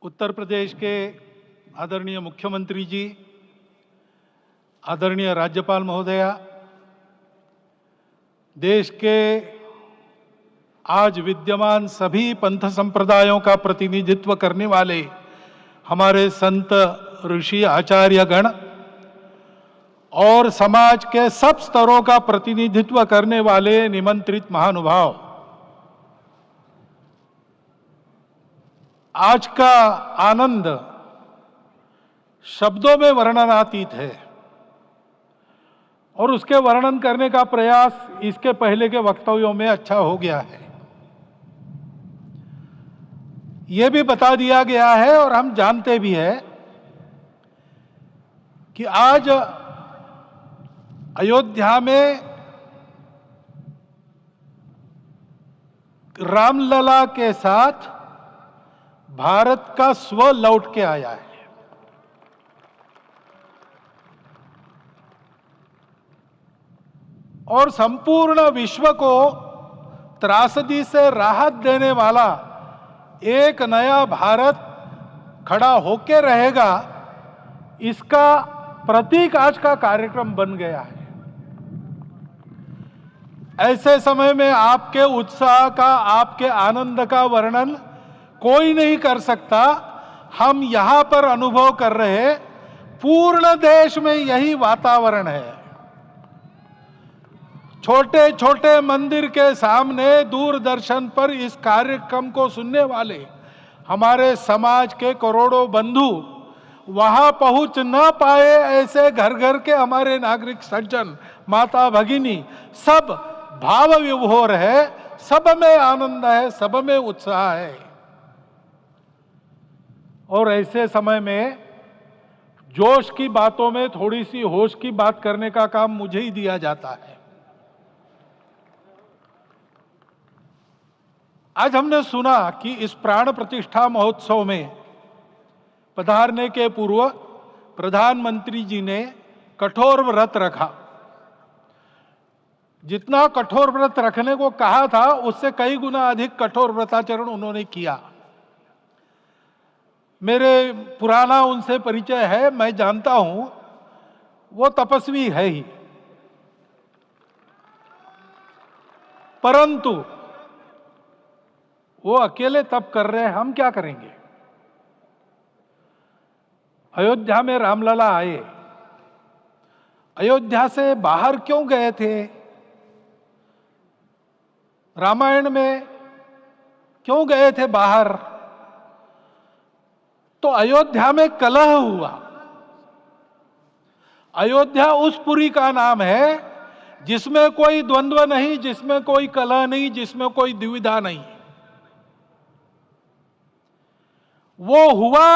उत्तर प्रदेश के आदरणीय मुख्यमंत्री जी, आदरणीय राज्यपाल महोदया, देश के आज विद्यमान सभी पंथ संप्रदायों का प्रतिनिधित्व करने वाले हमारे संत ऋषि आचार्यगण और समाज के सब स्तरों का प्रतिनिधित्व करने वाले निमंत्रित महानुभाव, आज का आनंद शब्दों में वर्णनातीत है और उसके वर्णन करने का प्रयास इसके पहले के वक्तव्यों में अच्छा हो गया है। यह भी बता दिया गया है और हम जानते भी हैं कि आज अयोध्या में रामलला के साथ भारत का स्व लौट के आया है। और संपूर्ण विश्व को त्रासदी से राहत देने वाला एक नया भारत खड़ा होके रहेगा, इसका प्रतीक आज का कार्यक्रम बन गया है। ऐसे समय में आपके उत्साह का, आपके आनंद का वर्णन कोई नहीं कर सकता। हम यहां पर अनुभव कर रहे, पूर्ण देश में यही वातावरण है। छोटे छोटे मंदिर के सामने दूरदर्शन पर इस कार्यक्रम को सुनने वाले हमारे समाज के करोड़ों बंधु वहां पहुंच न पाए, ऐसे घर घर के हमारे नागरिक सज्जन, माता भगिनी सब भाव विभोर है, सब में आनंद है, सब में उत्साह है। और ऐसे समय में जोश की बातों में थोड़ी सी होश की बात करने का काम मुझे ही दिया जाता है। आज हमने सुना कि इस प्राण प्रतिष्ठा महोत्सव में पधारने के पूर्व प्रधानमंत्री जी ने कठोर व्रत रखा। जितना कठोर व्रत रखने को कहा था, उससे कई गुना अधिक कठोर व्रताचरण उन्होंने किया। मेरे पुराना उनसे परिचय है, मैं जानता हूं वो तपस्वी है ही, परंतु वो अकेले तप कर रहे हैं, हम क्या करेंगे। अयोध्या में रामलला आए, अयोध्या से बाहर क्यों गए थे? रामायण में क्यों गए थे बाहर? तो अयोध्या में कलह हुआ। अयोध्या उस पुरी का नाम है जिसमें कोई द्वंद्व नहीं, जिसमें कोई कलह नहीं, जिसमें कोई दुविधा नहीं। वो हुआ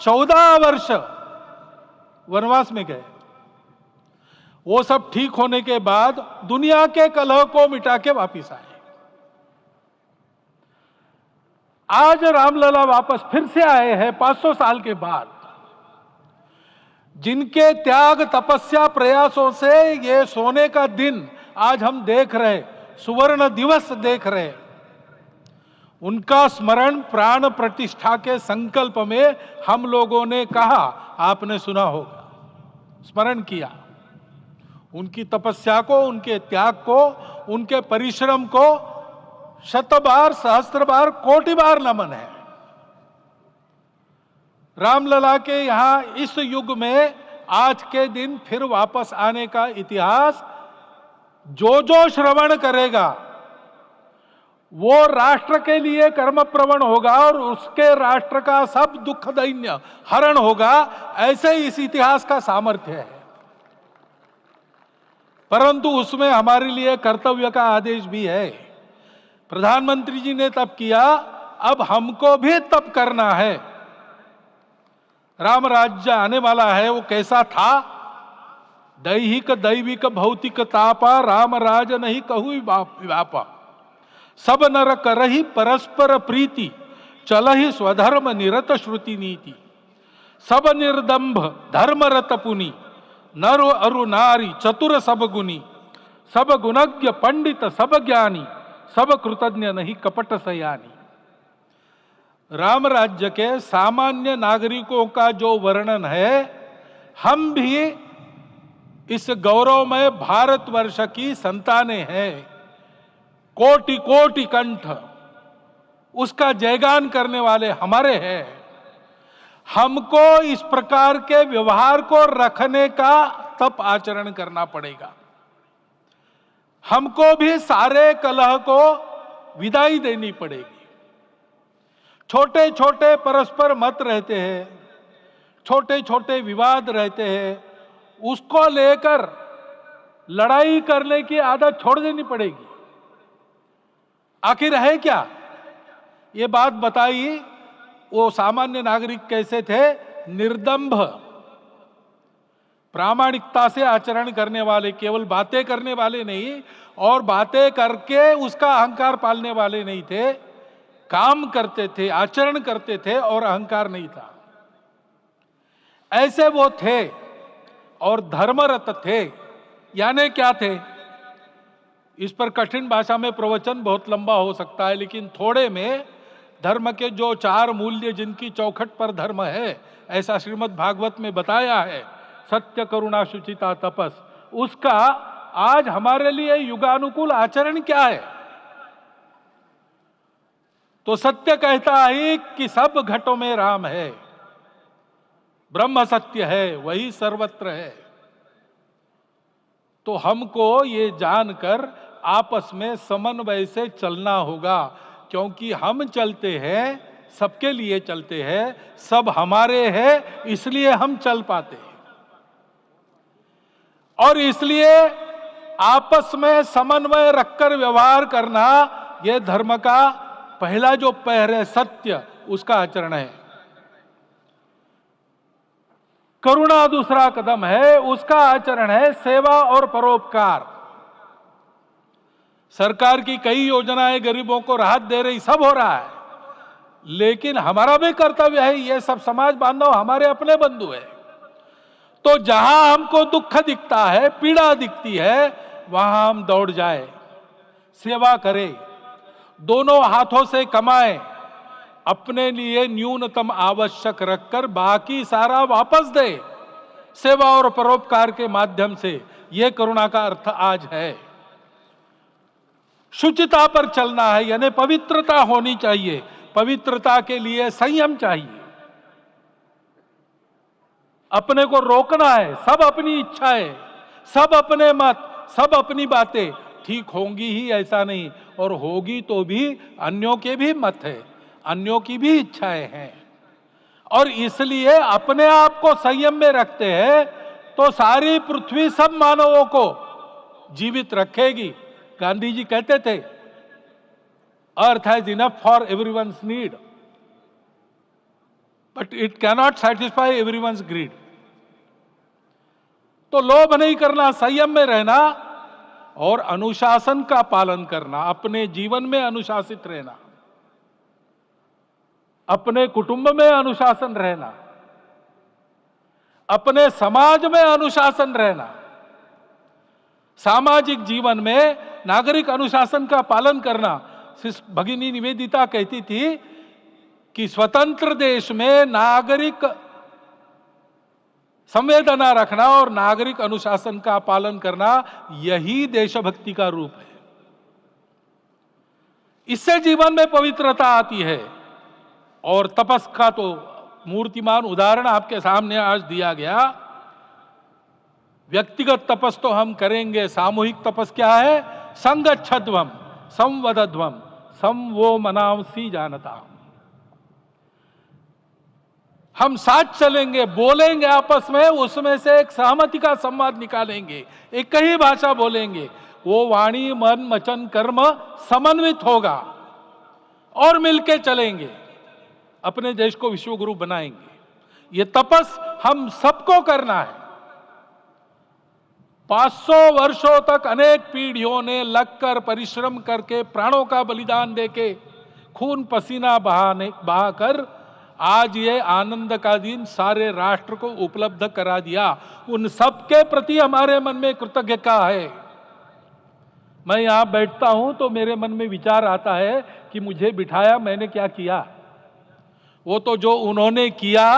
14 वर्ष वनवास में गए। वो सब ठीक होने के बाद दुनिया के कलह को मिटा के वापिस आए। आज रामलला वापस फिर से आए हैं 500 साल के बाद। जिनके त्याग, तपस्या, प्रयासों से ये सोने का दिन आज हम देख रहे, सुवर्ण दिवस देख रहे, उनका स्मरण प्राण प्रतिष्ठा के संकल्प में हम लोगों ने कहा, आपने सुना होगा, स्मरण किया। उनकी तपस्या को, उनके त्याग को, उनके परिश्रम को शत बार, सहस्त्र बार, कोटि बार नमन है। रामलला के यहां इस युग में आज के दिन फिर वापस आने का इतिहास जो जो श्रवण करेगा वो राष्ट्र के लिए कर्मप्रवण होगा और उसके राष्ट्र का सब दुख दैन्य हरण होगा। ऐसे इस इतिहास का सामर्थ्य है। परंतु उसमें हमारे लिए कर्तव्य का आदेश भी है। प्रधानमंत्री जी ने तप किया, अब हमको भी तप करना है। राम राज्य आने वाला है, वो कैसा था? दैहिक दैविक भौतिक तापा, राम राज नहीं कहु व्यापा। सब नर करहि परस्पर प्रीति, चलहि स्वधर्म निरत श्रुति नीति। सब निर्दंभ धर्म रत पुनि, नर अरु नारी चतुर सब गुनी। सब गुणज्ञ पंडित सब ज्ञानी, सब कृतज्ञ नहीं कपट सयानी। राम राज्य के सामान्य नागरिकों का जो वर्णन है, हम भी इस गौरवमय भारतवर्ष की संतानें हैं। कोटि कोटि कंठ उसका जयगान करने वाले हमारे हैं। हमको इस प्रकार के व्यवहार को रखने का तप आचरण करना पड़ेगा। हमको भी सारे कलह को विदाई देनी पड़ेगी। छोटे छोटे परस्पर मत रहते हैं, छोटे छोटे विवाद रहते हैं, उसको लेकर लड़ाई करने की आदत छोड़ देनी पड़ेगी। आखिर है क्या? ये बात बताई वो सामान्य नागरिक कैसे थे? निर्दंभ, प्रामाणिकता से आचरण करने वाले, केवल बातें करने वाले नहीं और बातें करके उसका अहंकार पालने वाले नहीं थे। काम करते थे, आचरण करते थे और अहंकार नहीं था। ऐसे वो थे और धर्मरत थे। यानी क्या थे? इस पर कठिन भाषा में प्रवचन बहुत लंबा हो सकता है, लेकिन थोड़े में धर्म के जो 4 मूल्य जिनकी चौखट पर धर्म है, ऐसा श्रीमद् भागवत में बताया है, सत्य, करुणा, शुचिता, तपस, उसका आज हमारे लिए युगानुकूल आचरण क्या है? तो सत्य कहता है कि सब घटों में राम है, ब्रह्म सत्य है, वही सर्वत्र है। तो हमको ये जानकर आपस में समन्वय से चलना होगा, क्योंकि हम चलते हैं, सबके लिए चलते हैं, सब हमारे हैं, इसलिए हम चल पाते हैं। और इसलिए आपस में समन्वय रखकर व्यवहार करना, यह धर्म का पहला जो पैर है, सत्य, उसका आचरण है। करुणा दूसरा कदम है, उसका आचरण है सेवा और परोपकार। सरकार की कई योजनाएं गरीबों को राहत दे रही, सब हो रहा है, लेकिन हमारा भी कर्तव्य है, ये सब समाज बांधव हमारे अपने बंधु है। तो जहां हमको दुख दिखता है, पीड़ा दिखती है, वहां हम दौड़ जाए, सेवा करें, दोनों हाथों से कमाएं, अपने लिए न्यूनतम आवश्यक रखकर बाकी सारा वापस दे, सेवा और परोपकार के माध्यम से। यह करुणा का अर्थ आज है। शुचिता पर चलना है, यानी पवित्रता होनी चाहिए। पवित्रता के लिए संयम चाहिए, अपने को रोकना है। सब अपनी इच्छाएं, सब अपने मत, सब अपनी बातें ठीक होंगी ही ऐसा नहीं, और होगी तो भी अन्यों के भी मत है, अन्यों की भी इच्छाएं हैं। और इसलिए अपने आप को संयम में रखते हैं तो सारी पृथ्वी सब मानवों को जीवित रखेगी। गांधी जी कहते थे, earth has enough for everyone's need but it cannot satisfy everyone's greed. तो लोभ नहीं करना, संयम में रहना और अनुशासन का पालन करना, अपने जीवन में अनुशासित रहना, अपने कुटुंब में अनुशासन रहना, अपने समाज में अनुशासन रहना। सामाजिक जीवन में नागरिक अनुशासन का पालन करना। भगिनी निवेदिता कहती थी कि स्वतंत्र देश में नागरिक संवेदना रखना और नागरिक अनुशासन का पालन करना, यही देशभक्ति का रूप है। इससे जीवन में पवित्रता आती है। और तपस का तो मूर्तिमान उदाहरण आपके सामने आज दिया गया। व्यक्तिगत तपस तो हम करेंगे, सामूहिक तपस क्या है? संगच्छध्वम संवदध्वम सम वो मनांसी जानता। हम साथ चलेंगे, बोलेंगे आपस में, उसमें से एक सहमति का संवाद निकालेंगे, एक ही भाषा बोलेंगे, वो वाणी मन वचन कर्म समन्वित होगा और मिलके चलेंगे, अपने देश को विश्वगुरु बनाएंगे। ये तपस हम सबको करना है। 500 वर्षों तक अनेक पीढ़ियों ने लगकर परिश्रम करके, प्राणों का बलिदान देके, खून पसीना बहाकर आज ये आनंद का दिन सारे राष्ट्र को उपलब्ध करा दिया। उन सबके प्रति हमारे मन में कृतज्ञता है। मैं यहां बैठता हूं तो मेरे मन में विचार आता है कि मुझे बिठाया, मैंने क्या किया? वो तो जो उन्होंने किया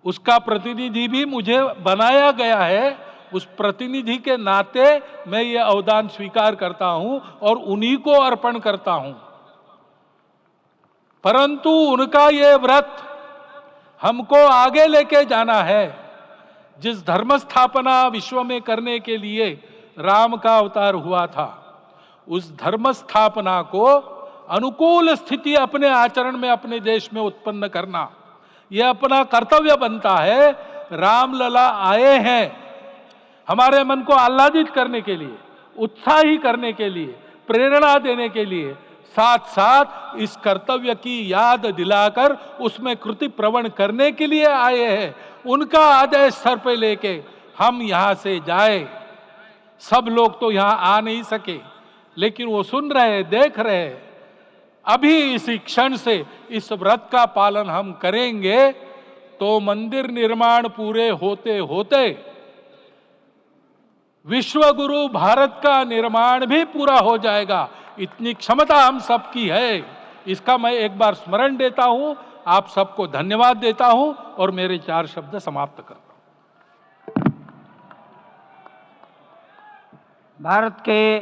उसका प्रतिनिधि भी मुझे बनाया गया है। उस प्रतिनिधि के नाते मैं ये अवदान स्वीकार करता हूं और उन्हीं को अर्पण करता हूं। परंतु उनका ये व्रत हमको आगे लेके जाना है। जिस धर्म स्थापना विश्व में करने के लिए राम का अवतार हुआ था, उस धर्म स्थापना को अनुकूल स्थिति अपने आचरण में अपने देश में उत्पन्न करना, यह अपना कर्तव्य बनता है। रामलला आए हैं हमारे मन को आह्लादित करने के लिए, उत्साही करने के लिए, प्रेरणा देने के लिए, साथ साथ इस कर्तव्य की याद दिलाकर उसमें कृति प्रवण करने के लिए आए हैं। उनका आदेश सर पे लेके हम यहां से जाए। सब लोग तो यहां आ नहीं सके, लेकिन वो सुन रहे, देख रहे। अभी इसी क्षण से इस व्रत का पालन हम करेंगे तो मंदिर निर्माण पूरे होते होते विश्व गुरु भारत का निर्माण भी पूरा हो जाएगा। इतनी क्षमता हम सबकी है। इसका मैं एक बार स्मरण देता हूं, आप सबको धन्यवाद देता हूं और मेरे 4 शब्द समाप्त करता हूं। भारत के